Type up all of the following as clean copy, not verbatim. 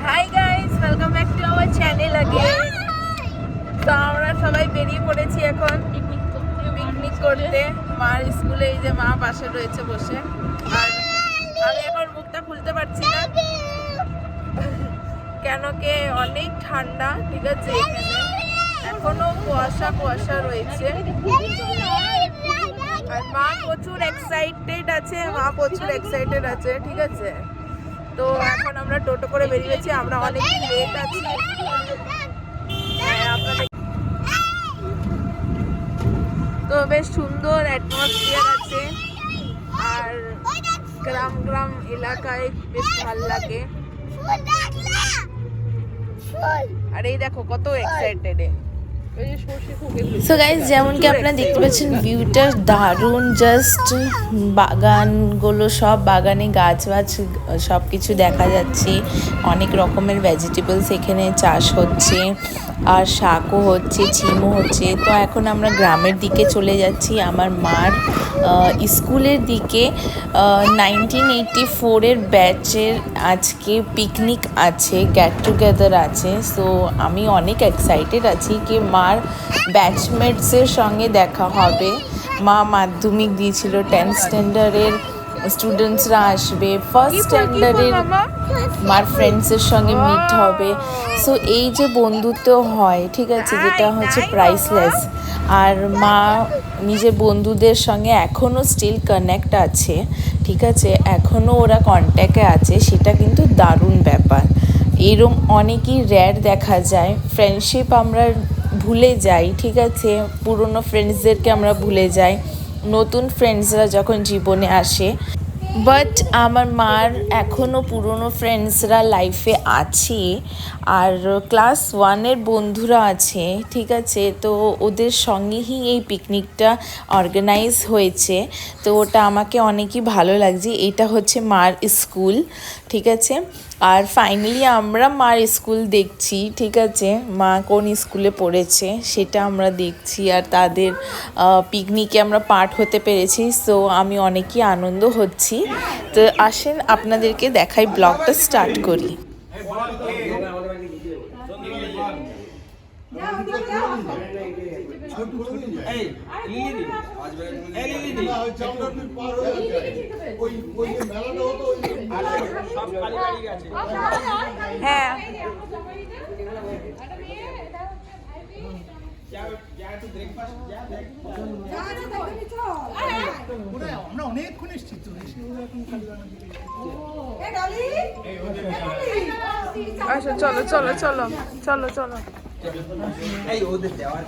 Hi guys, welcome back to our channel again. তো আমরা সবাই বেরিয়ে পড়েছি এখন পিকনিক করতে। মার স্কুলে এই যে মা পাশে রয়েছে বসে, আর আমি এখন মুখটা খুলতে পারছি না কেন কে অনেক ঠান্ডা। ঠিক আছে, এখানে এখনো কুয়াশা কুয়াশা রয়েছে আর মা প্রচুর এক্সাইটেড আছে, ঠিক আছে। তো এখন আমরা টোটো করে বেরিয়েছি, আমরা অনেক লেট আছি। আপনাদের তো বেশ সুন্দর অ্যাটমসফিয়ার আছে, আর গ্রাম গ্রাম এলাকায় বেশ ভালো লাগে। আর এই দেখো কত এক্সাইটেড। সো গাইজ, যেমন কি আপনারা দেখতে পাচ্ছেন ভিউটা দারুণ, জাস্ট বাগানগুলো, সব বাগানে গাছ বাছ সব কিছু দেখা যাচ্ছে। অনেক রকমের ভেজিটেবলস এখানে চাষ হচ্ছে, আর শাকও হচ্ছে, ছিমও হচ্ছে। তো এখন আমরা গ্রামের দিকে চলে যাচ্ছি, আমার মার স্কুলের দিকে। 1984-এর ব্যাচের আজকে পিকনিক আছে, গেট টুগেদার আছে। সো আমি অনেক এক্সাইটেড আছি কি মার ব্যাচমেটসের সঙ্গে দেখা হবে। মা মাধ্যমিক দিয়েছিল, 10th স্ট্যান্ডার্ডের স্টুডেন্টসরা আসবে, ফার্স্ট স্ট্যান্ডার্ডের মার ফ্রেন্ডসের সঙ্গে মিট হবে। সো এই যে বন্ধুত্ব হয়, ঠিক আছে, যেটা হচ্ছে প্রাইসলেস। আর মা নিজের বন্ধুদের সঙ্গে এখনও স্টিল কানেক্ট আছে, ঠিক আছে, এখনও ওরা কন্ট্যাক্টে আছে, সেটা কিন্তু দারুণ ব্যাপার। এরম অনেকই রেয়ার দেখা যায়। ফ্রেন্ডশিপ আমরা ভুলে যাই, ঠিক আছে, পুরনো ফ্রেন্ডসদেরকে আমরা ভুলে যাই নতুন ফ্রেন্ডসরা যখন জীবনে আসে। বাট আমার মার এখনও পুরনো ফ্রেন্ডসরা লাইফে আছে, আর ক্লাস 1-এর বন্ধুরা আছে, ঠিক আছে। তো ওদের সঙ্গেই এই পিকনিকটা অর্গানাইজ হয়েছে। তো ওটা আমাকে অনেকই ভালো লাগছে। এটা হচ্ছে মার স্কুল, ঠিক আছে। আর ফাইনালি আমরা মার স্কুল দেখছি, ঠিক আছে, মা কোন স্কুলে পড়েছে সেটা আমরা দেখছি, আর তাদের পিকনিকে আমরা পার্ট হতে পেরেছি। সো আমি অনেকই আনন্দ হচ্ছি। তো আসেন আপনাদেরকে দেখাই, ব্লগটা স্টার্ট করি। হ্যাঁ, আমরা অনেকক্ষণ এসছি তো, আচ্ছা চলো চলো চলো চলো চলো। এই ওদের দেওয়ার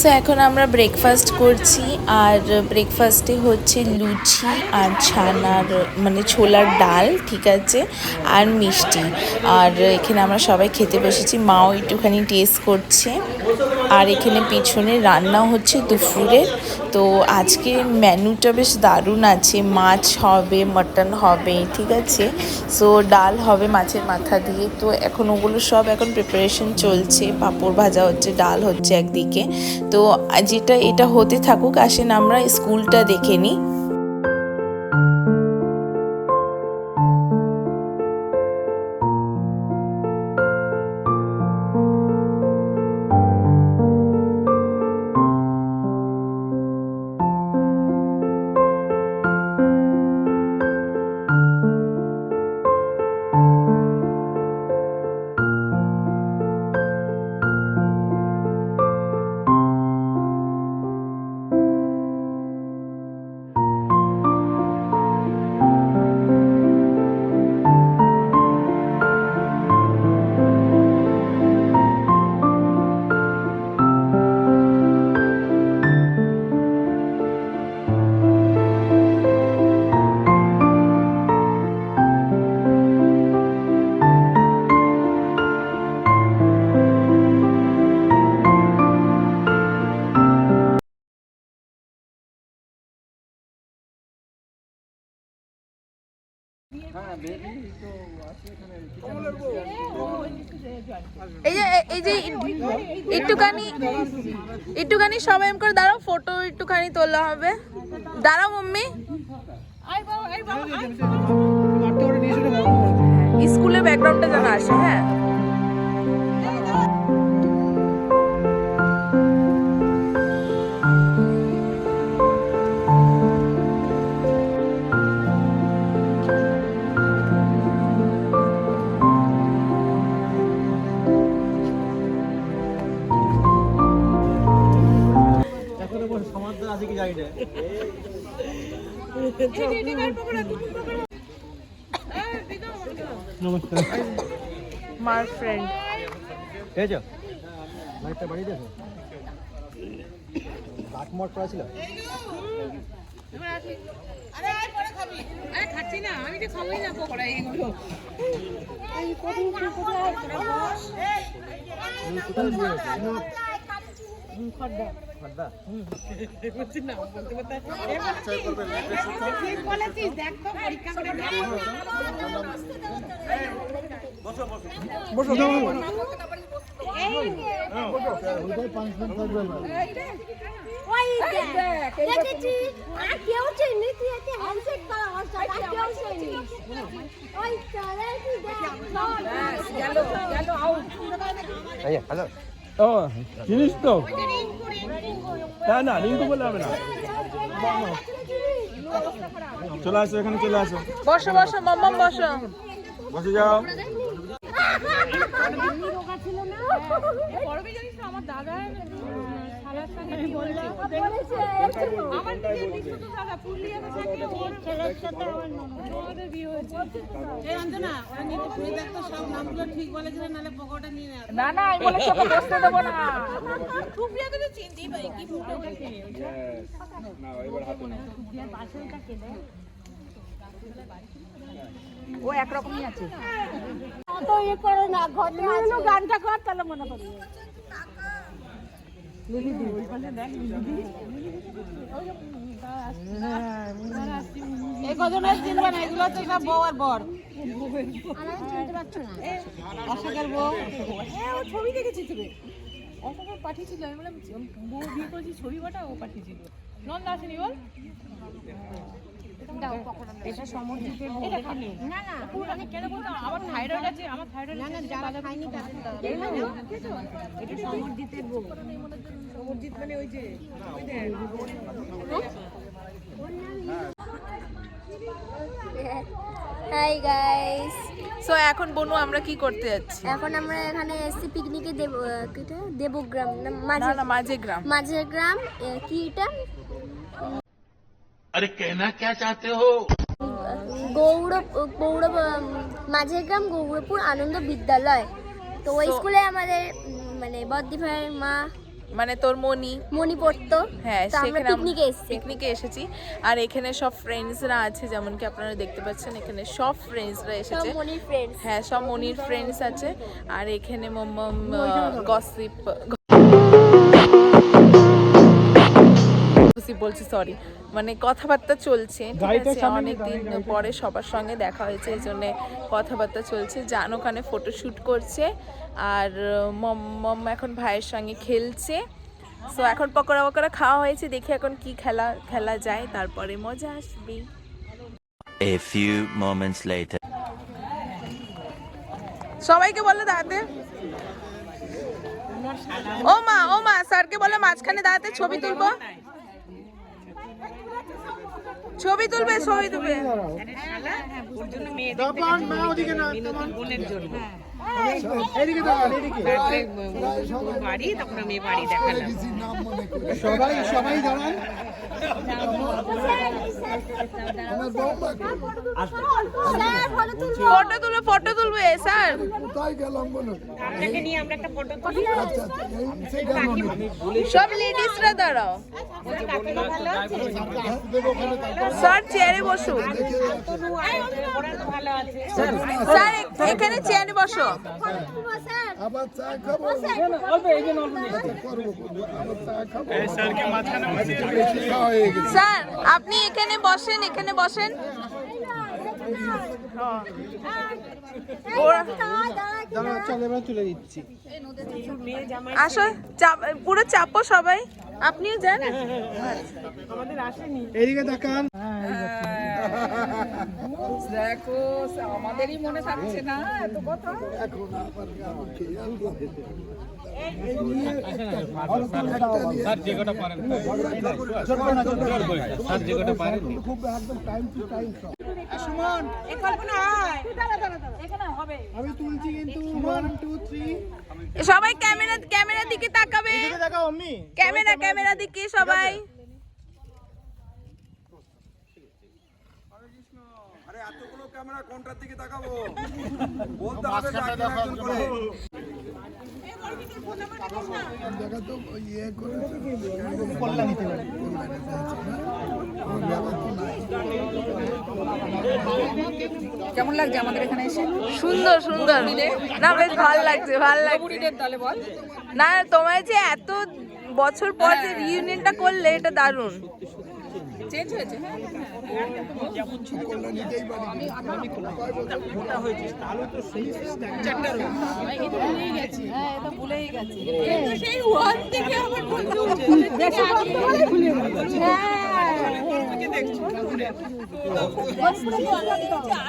সো এখন আমরা ব্রেকফাস্ট করছি, আর ব্রেকফাস্টে হচ্ছে লুচি আর ছানার মানে ছোলার ডাল, ঠিক আছে, আর মিষ্টি। আর এখানে আমরা সবাই খেতে বসেছি, মাও একটুখানি টেস্ট করছে। আর এখানে পিছনে রান্নাও হচ্ছে দুপুরে। তো আজকে মেনুটা বেশ দারুণ আছে, মাছ হবে, মাটন হবে, ঠিক আছে। সো ডাল হবে মাছের মাথা দিয়ে। তো এখন ওগুলো সব এখন প্রিপারেশন চলছে, পাঁপড় ভাজা হচ্ছে, ডাল হচ্ছে একদিকে। তো যেটা এটা হতে থাকুক, আসেন আমরা স্কুলটা দেখে নিই। এই যে একটুখানি সবাই করে দাঁড়াও, ফটো একটুখানি তোলা হবে। দাঁড়াও মাম্মি, স্কুলের ব্যাকগ্রাউন্ডটা যেন আসে। হ্যাঁ, মার ফ্রেন্ড। লাইটটা বাড়িয়ে দেখো, ডাক মট করা ছিল। জিনিস তো হ্যাঁ, না রিং তো বললে হবে না। চলে আসো, এখানে চলে আসো, বসো বসো মাম্মাম, বসো। বসে যাও। না না, আমি বলেছি ওকে বসতে দেবো না। ও একরকমই আছে। তো ইয়ে করো না, গানটা কর তাহলে মনে করবে। এই কজনের চিনবে না, এগুলো হচ্ছে সব বউ আর বর। চিনতে পারছো না অশোকের বউ। হ্যাঁ, ও ছবি দেখেছি তুমি, অশোকের পাঠিয়েছিল। আমি বললাম বউ বিয়ে করেছি, ছবি কটা ও পাঠিয়েছিল। নন্দা আসেনি বল। এটা সমর্জিতের বউ। না না, আমি কেন বলতাম, আমার থাইরয়েড আছে, আমার থাইরয়েড। না না, যারা খাইনি তাদের এটা সমর্জিতের বউ। সমর্জিত মানে ওই যে হাই গাইস, সো এখন বনু আমরা কি করতে যাচ্ছি? এখন আমরা এখানে এসছি পিকনিকে। দেবগ্রাম না না, মাঝে গ্রাম। মাঝের গ্রাম কি এটা? আরে কেনা क्या चाहते हो? গৌরব মাঝের গ্রাম গৌরপুর আনন্দ বিদ্যালয়। তো ওই স্কুলে আমাদের মানে বদ্দি ভাইয়ের মা মানে তোর মনি পড়তো। হ্যাঁ, তো আমরা সেখানে পিকনিকে এসেছি। আর এখানে সব ফ্রেন্ডসরা আছে, যেমন কি আপনারা দেখতে পাচ্ছেন এখানে সব ফ্রেন্ডসরা এসেছে। মনির ফ্রেন্ডস। হ্যাঁ, সব মনির ফ্রেন্ডস আছে। আর এখানে মম্মম গসিপ বলছি, সরি, মানে কথাবার্তা চলছে। ঠিক আছে, অনেকদিন পরে সবার সঙ্গে দেখা হয়েছে, এই জন্য কথাবার্তা চলছে। জান ওখানে ফটোশ্যুট করছে, আর মম এখন ভাইয়ের সঙ্গে খেলছে। সো এখন পকোড়া খাওয়া হয়েছে, দেখি এখন কি খেলা যায়, তারপরে মজা আসবে। A few moments later. সবাইকে বলে দাঁড়াতে। ও মা স্যারকে বলে মাঝখানে দাঁড়াতে, ছবি তুলবে। সবাই দাঁড়ান। ফটো তুলবে স্যার। কোথায় গেলাম বলো? সব লেডিসরা দাঁড়াও। স্যার চেয়ারে বসুন। স্যার এখানে চেয়ারে বসো। আবার চা খাবো। স্যার আপনি এখানে বসেন, চল এবার তুলে দিচ্ছি। আসো, পুরো চাপো সবাই, আপনিও যান। এইদিকে দেখান। দেখো আমাদেরই মনে থাকছে না এত কথা। এখন আবার খেয়াল করে। খুব একদম টাইম টু টাইম। আমি তুলছি কিন্তু 1 2 3। সবাই ক্যামেরার দিকে তাকাবে, ক্যামেরা দিকে সবাই। আরে এতগুলো ক্যামেরা কোনটার দিকে তাকাবো? বলতে হবে একজন করে। দেখা তো ইয়ে করে কল্যাণ নিতে পারে। কেমন লাগছে আমাদের এখানে এসে? সুন্দর সুন্দর, না বেশ ভালো লাগছে, ভালো লাগছে। বুড়িদের দলে বল। না তোমায় যে এত বছর পর যে রিইউনিয়নটা করলে, এটা দারুণ। চেঞ্জ হয়েছে।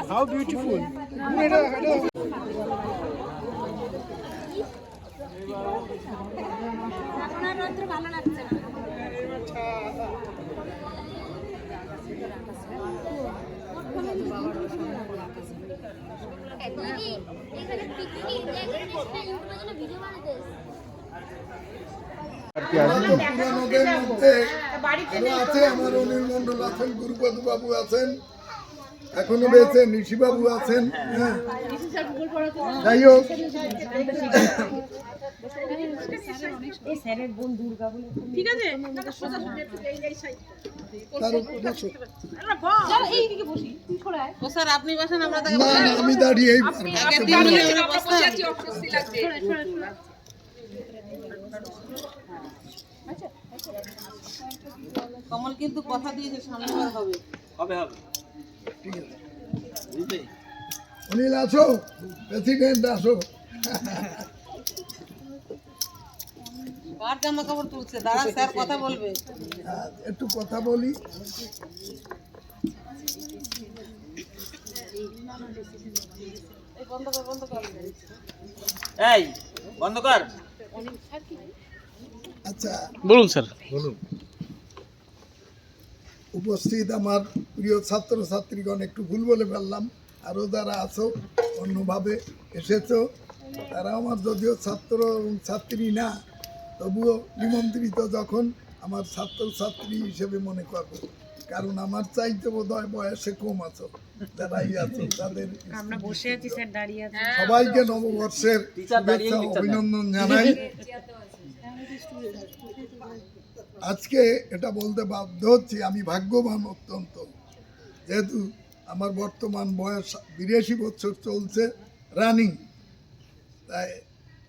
How beautiful. আপনার রাত্রে ভালো লাগছে না। দিদি, এখানে পিকনিক এখানে ইউটিউবের জন্য ভিডিও বানাতে পুরানোদের মধ্যে আরো আছে আমার অনিল মন্ডল আছেন, গুরুপদ বাবু আছেন, এখনো বেঁচে নিশি বাবু আছেন। হ্যাঁ, যাই হোক আপনি বসেন, আমরা না না, আমি দাঁড়িয়ে কমল কিন্তু কথা দিয়েছে সামনেবার হবে। অনিল আসো, প্রেসিডেন্ট আসো। কার জামা কাপড় তুলছে? দাঁড়া, স্যার কথা বলবে। একটু কথা বলি। বন্ধ কর, বন্ধ কর। এই বন্ধ কর। আচ্ছা বলুন স্যার, বলুন। উপস্থিত আমার প্রিয় ছাত্রছাত্রীগণ, একটু ভুল বলে ফেললাম, আরও যারা আছো অন্যভাবে এসেছো, তারা আমার যদিও ছাত্র এবং ছাত্রী না, তবুও নিমন্ত্রিত যখন আমার ছাত্রছাত্রী হিসেবে মনে করবো, কারণ আমার চাইতে বোধ হয় বয়সে কম আছো যারাই আছো, তাদের আমরা বসে আছি, স্যার দাঁড়িয়ে আছে। সবাইকে নববর্ষের শুভেচ্ছা অভিনন্দন জানাই। আজকে এটা বলতে বাধ্য হচ্ছি, আমি ভাগ্যবান অত্যন্ত, যেহেতু আমার বর্তমান বয়স 82 বছর চলছে রানিং, তাই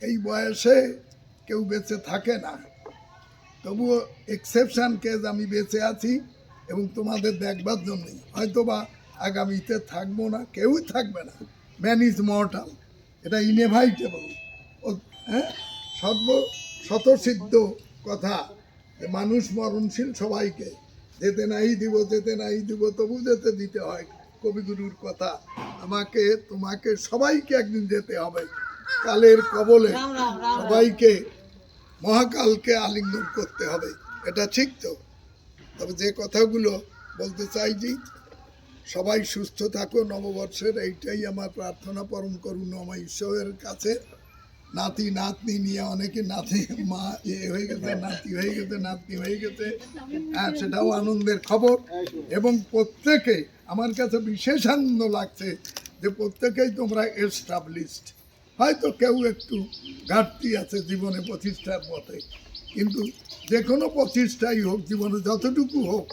এই বয়সে কেউ বেঁচে থাকে না, তবুও এক্সেপশন কেস আমি বেঁচে আছি এবং তোমাদের দেখবার জন্যই। হয়তো বা আগামীতে থাকবো না, কেউই থাকবে না, ম্যান ইজ মর্টাল, এটা ইনএভাইটেবল। হ্যাঁ, স্বতঃসিদ্ধ কথা যে মানুষ মরণশীল, সবাইকে যেতে নাই দিব তবু যেতে দিতে হয়, কবিগুরুর কথা। আমাকে তোমাকে সবাইকে একদিন যেতে হবে, কালের কবলে সবাইকে মহাকালকে আলিঙ্গন করতে হবে, এটা ঠিক তো? তবে যে কথাগুলো বলতে চাইছি, সবাই সুস্থ থাকো, নববর্ষের এইটাই আমার প্রার্থনা পরম করুণাময় ঈশ্বরের কাছে। নাতি নাতনি নিয়ে অনেকে নাতি মা হয়ে গেছে, নাতি হয়ে গেছে, নাতনি হয়ে গেছে, হ্যাঁ সেটাও আনন্দের খবর। এবং প্রত্যেকে, আমার কাছে বিশেষ আনন্দ লাগছে যে প্রত্যেকেই তোমরা এস্টাবলিশড। হয়তো কেউ একটু ঘাটতি আছে জীবনে প্রতিষ্ঠার পথে, কিন্তু যে কোনো প্রতিষ্ঠাই হোক, জীবনে যতটুকু হোক,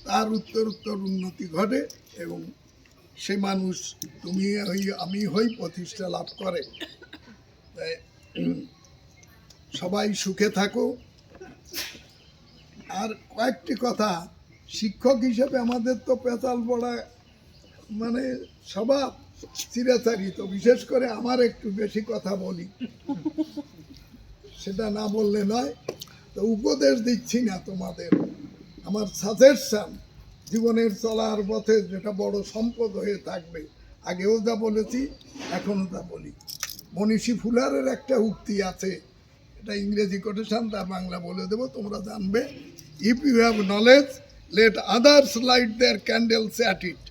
তার উত্তর উন্নতি ঘটে এবং সে মানুষ তুমি হই আমি হই প্রতিষ্ঠা লাভ করে। তাই সবাই সুখে থাকো। আর কয়েকটি কথা, শিক্ষক হিসেবে আমাদের তো পেঁচাল পড়া মানে স্বভাব চিরাচারিত, বিশেষ করে আমার একটু বেশি কথা বলি, সেটা না বললে নয়। তো উপদেশ দিচ্ছি না তোমাদের, আমার সাজেশন জীবনের চলার পথে যেটা বড় সম্পদ হয়ে থাকবে। আগেও যা বলেছি, এখনও তা বলি। মনীষী ফুলারের একটা উক্তি আছে, এটা ইংরেজি কোটেশন, তার বাংলা বলে দেবো, তোমরা জানবে। If you have knowledge, let others light their candles at it.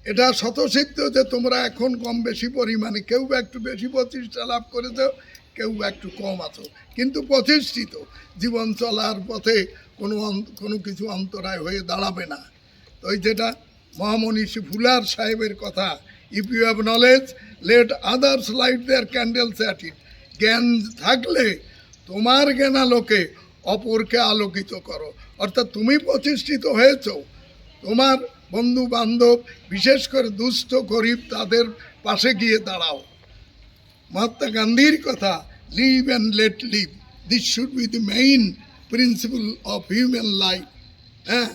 এটা স্বতঃসিদ্ধ যে তোমরা এখন কম বেশি পরিমাণে, কেউ বা একটু বেশি প্রতিষ্ঠা লাভ করেছো, কেউ বা একটু কম আছো, কিন্তু প্রতিষ্ঠিত। জীবন চলার পথে কোনো কিছু অন্তরায় হয়ে দাঁড়াবে না। তো ওই যেটা মহামনীষী ফুলার সাহেবের কথা, if you have knowledge, let others light their candles at it. জ্ঞান থাকলে তোমার জ্ঞানালোকে অপরকে আলোকিত করো। অর্থাৎ তুমি প্রতিষ্ঠিত হয়েছো, তোমার বন্ধু বান্ধব, বিশেষ করে দুস্থ গরিব, তাদের পাশে গিয়ে দাঁড়াও। মহাত্মা গান্ধীর কথা, live and let live, this should be the main principle of human life. হ্যাঁ,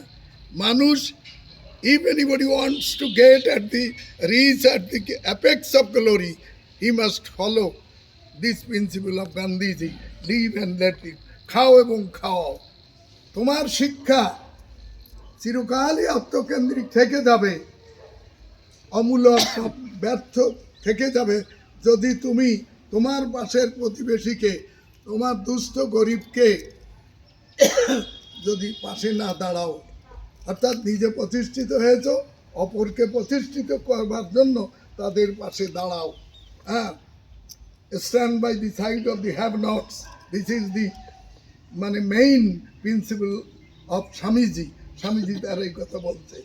মানুষ, if anybody wants to get at the reach at the apex of glory, he must follow this principle of Gandhiji, live and let live. খাও এবং খাও। তোমার শিক্ষা চিরকালই আত্মকেন্দ্রিক থেকে যাবে, অমূলক, ব্যর্থ থেকে যাবে যদি তুমি তোমার পাশের প্রতিবেশীকে, তোমার দুস্থ গরিবকে যদি পাশে না দাঁড়াও। অর্থাৎ নিজে প্রতিষ্ঠিত হয়েছ, অপরকে প্রতিষ্ঠিত করবার জন্য তাদের পাশে দাঁড়াও। হ্যাঁ, stand by the side of the have nots, this is the মানে main principle of Swamiji. Swamiji তার এই কথা বলছে,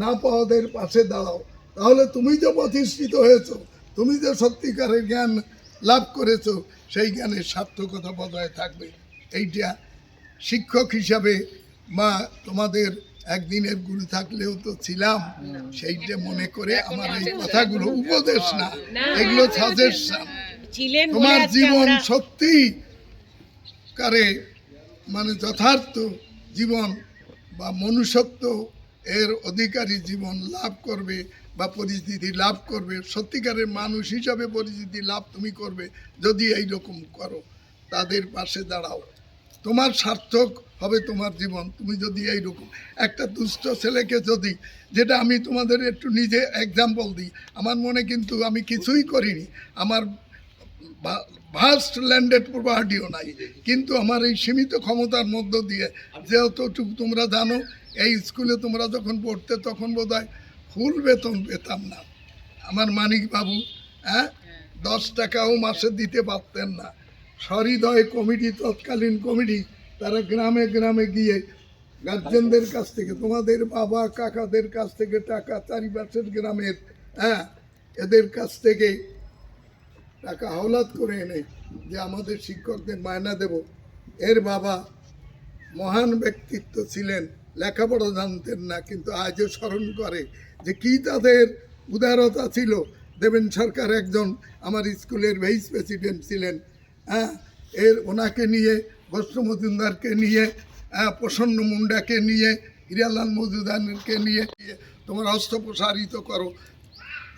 না পাওয়াদের পাশে দাঁড়াও। তাহলে তুমি যে প্রতিষ্ঠিত হয়েছো, তুমি যে সত্যিকারের জ্ঞান লাভ করেছো, সেই জ্ঞানের সার্থকতা বজায় থাকবে। এইটা শিক্ষক হিসাবে মা তোমাদের একদিনের গুরু থাকলেও তো ছিলাম, সেইটা মনে করে আমার এই কথাগুলো উপদেশ না, এগুলো সাজেশন। তোমার জীবন সত্যি কারে মানে যথার্থ জীবন বা মনুষ্যত্ব এর অধিকারী জীবন লাভ করবে বা পরিচিতি লাভ করবে, সত্যিকারের মানুষ হিসাবে পরিচিতি লাভ তুমি করবে যদি এই রকম করো, তাদের পাশে দাঁড়াও। তোমার সার্থক হবে তোমার জীবন তুমি যদি এইরকম। একটা দুস্থ ছেলেকে যদি, যেটা আমি তোমাদের একটু নিজে এক্সাম্পল দিই, আমার মনে কিন্তু আমি কিছুই করিনি, আমার ভাস্ট ল্যান্ডেড প্রপার্টিও নাই, কিন্তু আমার এই সীমিত ক্ষমতার মধ্য দিয়ে, যেহেতু তোমরা জানো এই স্কুলে তোমরা যখন পড়তে তখন বোধহয় ফুল বেতন পেতাম না। আমার মানিক বাবু 10 টাকাও মাসে দিতে পারতেন না। সহৃদয় কমিটি, তৎকালীন কমিটি, তারা গ্রামে গ্রামে গিয়ে গার্জেনদের কাছ থেকে, তোমাদের বাবা কাকাদের কাছ থেকে টাকা, চারিপাশের গ্রামের এদের কাছ থেকে টাকা হাওলাত করে এনে যে আমাদের শিক্ষকদের মায়না দেব। এর বাবা মহান ব্যক্তিত্ব ছিলেন, লেখাপড়া জানতেন না, কিন্তু আজও স্মরণ করে যে কি তাদের উদারতা ছিল। দেবেন সরকার একজন আমার স্কুলের ভাইস প্রেসিডেন্ট ছিলেন। ওনাকে নিয়ে, বস্ত্র মজুমদারকে নিয়ে, প্রসন্ন মুন্ডাকে নিয়ে, হিরালাল মজুমদারকে নিয়ে তোমরা হস্ত প্রসারিত করো,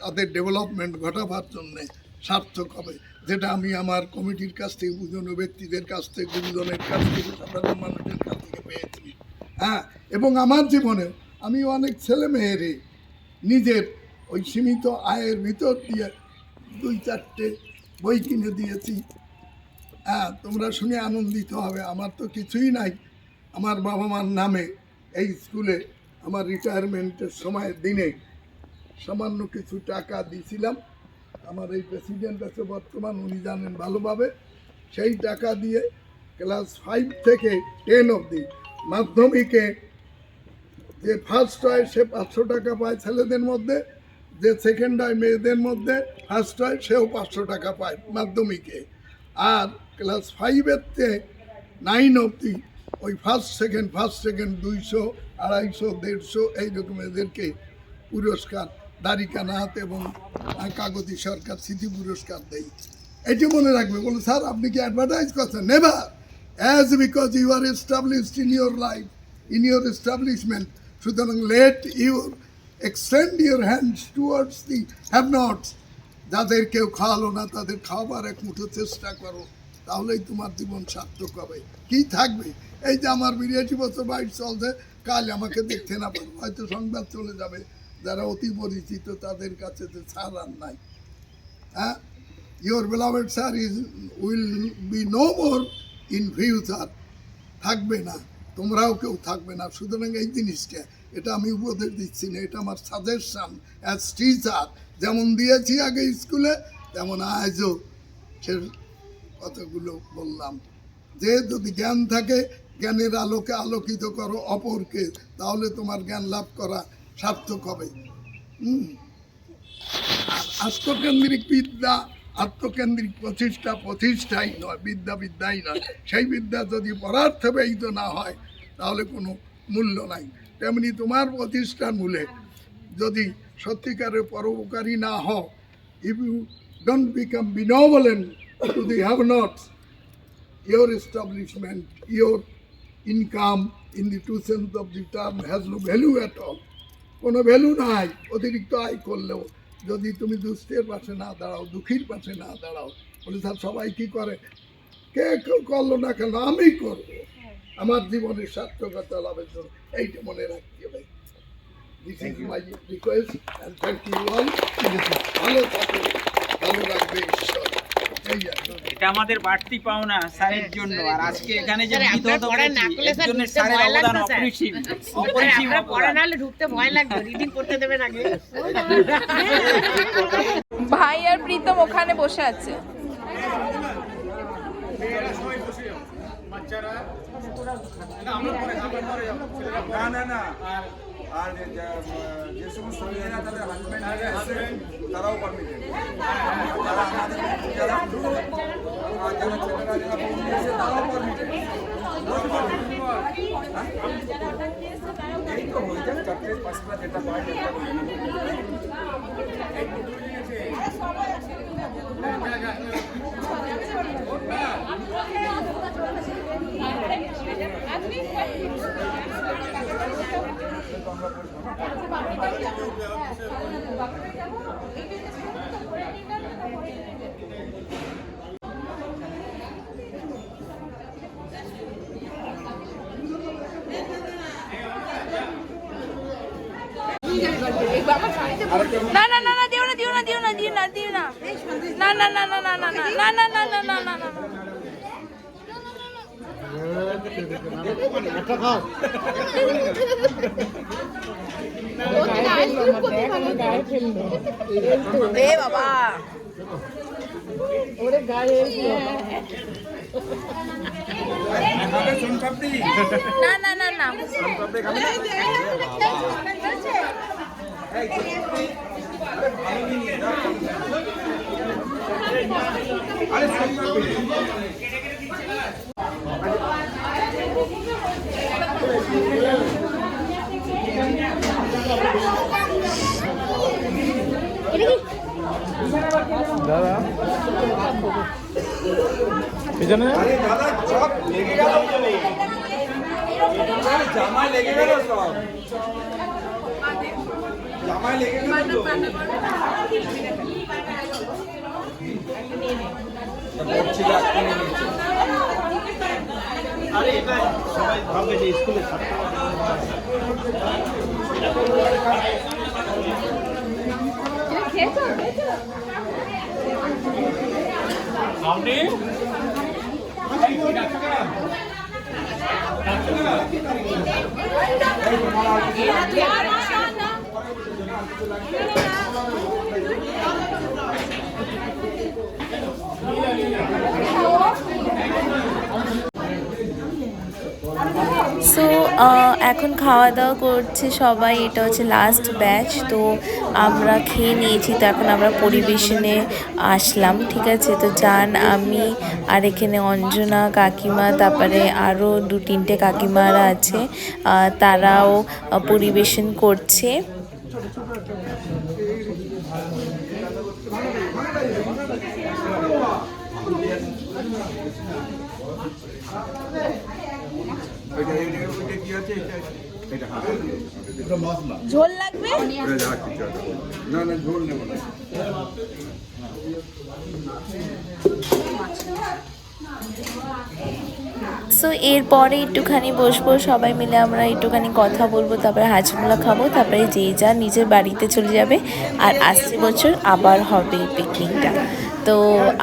তাদের ডেভেলপমেন্ট ঘটাবার জন্যে সার্থক হবে। যেটা আমি আমার কমিটির কাছ থেকে, বুঝনো ব্যক্তিদের কাছ থেকে, গুরুজনের কাছ থেকে, সাধারণ মানুষের কাছ থেকে পেয়েছি। এবং আমার জীবনে আমি অনেক ছেলে মেয়েরে নিজের ওই সীমিত আয়ের ভিতর দিয়ে 2-4টে বই কিনে দিয়েছি। তোমরা শুনে আনন্দিত হবে। আমার তো কিছুই নাই, আমার বাবা মার নামে এই স্কুলে আমার রিটায়ারমেন্টের সময়ের দিনে সামান্য কিছু টাকা দিয়েছিলাম। আমার এই প্রেসিডেন্ট আছে বর্তমান, উনি জানেন ভালোভাবে। সেই টাকা দিয়ে ক্লাস 5 থেকে 10 অবধি মাধ্যমিকে যে ফার্স্ট হয় সে 500 টাকা পায় ছেলেদের মধ্যে, যে সেকেন্ড হয় মেয়েদের মধ্যে, ফার্স্ট হয় সেও 500 টাকা পায় মাধ্যমিকে। আর ক্লাস 5-এর 9 অবধি ওই ফার্স্ট সেকেন্ড 200, 250, 150 এইরকম এদেরকে পুরস্কার, দাড়িকানাথ এবং কাগজি সরকার স্মৃতি পুরস্কার দেয়। এটি মনে রাখবে। বলো স্যার আপনি কি অ্যাডভার্টাইজ করছেন? Never, as because you are established in your life, in your establishment, সুতরাং let your extend your hands towards the have nots, যাদের কেউ খাওয়ালো না তাদের খাওয়াবার এক মুঠো চেষ্টা করো, তাহলেই তোমার জীবন সার্থক হবে। কি থাকবে? এই যে আমার 82 বছর বয়স চলছে, কাল আমাকে দেখতে না পারবো, হয়তো সংবাদ চলে যাবে যারা অতি পরিচিত তাদের কাছে, যে ছাড় আর নাই। হ্যাঁ, your beloved sir will be no more in future, থাকবে না, তোমরাও কেউ থাকবে না। সুতরাং এই জিনিসটা, এটা আমি উপদেশ দিচ্ছি না, এটা আমার সাজেশন অ্যাজ টিচার। যেমন দিয়েছি আগে স্কুলে, তেমন আজও সে কথাগুলো বললাম, যে যদি জ্ঞান থাকে জ্ঞানের আলোকে আলোকিত করো অপরকে, তাহলে তোমার জ্ঞান লাভ করা সার্থক হবে। আর আত্মকেন্দ্রিক বিদ্যা, আত্মকেন্দ্রিক প্রতিষ্ঠাই নয়, বিদ্যাই নয়। সেই বিদ্যা যদি পরার্থ ব্যয়িত না হয় তাহলে কোনো মূল্য নাই। তেমনি তোমার প্রতিষ্ঠার মূলে যদি সত্যিকারের পরোপকারী না হও, if you don't become benevolent to the have-nots, your establishment, your income in the true sense of the term has no value at all. কোনো ভ্যালু নাই অতিরিক্ত আয় করলেও। যদি তুমি দুস্থের পাশে না দাঁড়াও, দুঃখীর পাশে না দাঁড়াও, বলে স্যার সবাই কী করে, কে কেউ করলো না কেন, আমি করবো আমার জীবনের সার্থকতা লাভের জন্য, এইটা মনে রাখতে হবে। This is my request and thank you all. ভালো থাকো, ভালো রাখবে ঈশ্বর। এটা আমাদের বাড়তি পাওনা স্যারের জন্য, আর আজকে এখানে যে বিধত করেছি এর জন্য স্যারের অবদান অপরিসীম। পড়া না হলে ঢুকতে ভয় লাগবে, রিডিং করতে দেবেন আগে। ভাই আর প্রীতম ওখানে বসে আছে। আর যে সমস্ত মেয়েরা তাদের হাজব্যান্ড আছে তারাও পারমিটেড, যারা আমাদের যারা যারা ছেলেরা যারা বন্ধু আছে তারাও পারমিটেড। এই তো হয়ে যাবে 4-5টা যেটা পায় না না না না, দিও না দিও না দিও না দিও না দিও না, না না না না না না না না না না না না না না। এ বাবা, ওরে গায়ে না না না না, দাদা এখানে দাদা সব লেগে গেল, জামায় লেগে গেল, সব জামায় লেগে গেল তো। আরে এটা সবাই ভাবে যে স্কুলে ছাত্র সো এখন খাওয়া দাওয়া করছে সবাই, এটা হচ্ছে লাস্ট ব্যাচ। তো আমরা খেয়ে নিয়েছি, তো এখন আমরা পরিবেশনে আসলাম, ঠিক আছে। তো জান, আমি আর এখানে অঞ্জনা কাকিমা, তারপরে আরও 2-3টে কাকিমারা আছে, তারাও পরিবেশন করছে। কি আছে এটা এটা মাছ না ঝোল লাগবে? ওটা যা কিছু আছে। না না ঝোল নেব না সো এরপরে একটুখানি বসবো সবাই মিলে, আমরা একটুখানি কথা বলবো, তারপরে হাজমোলা খাবো, তারপরে যে যা নিজের বাড়িতে চলে যাবে। আর আসছে বছর আবার হবে পিকনিকটা, তো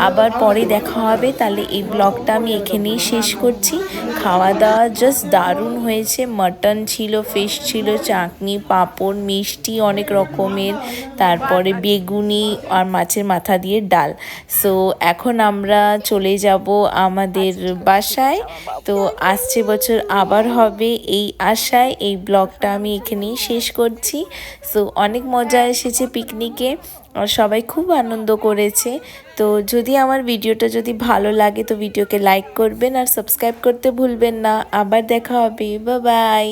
আবার পরে দেখা হবে। তাহলে এই ব্লগটা আমি এখানেই শেষ করছি। খাওয়া দাওয়া জাস্ট দারুণ হয়েছে, মাটন ছিল, ফিশ ছিল, চাটনি, পাঁপড়, মিষ্টি অনেক রকমের, তারপরে বেগুনি আর মাছের মাথা দিয়ে ডাল। সো এখন আমরা চলে যাব আমাদের বাসায়। তো আসছে বছর আবার হবে এই আশায় এই ব্লগটা আমি এখানেই শেষ করছি। সো অনেক মজা এসেছে পিকনিকে আর সবাই খুব আনন্দ করেছে। তো যদি আমার ভিডিওটা যদি ভালো লাগে তো ভিডিওকে লাইক করবেন আর সাবস্ক্রাইব করতে ভুলবেন না। আবার দেখা হবে, বাই বাই।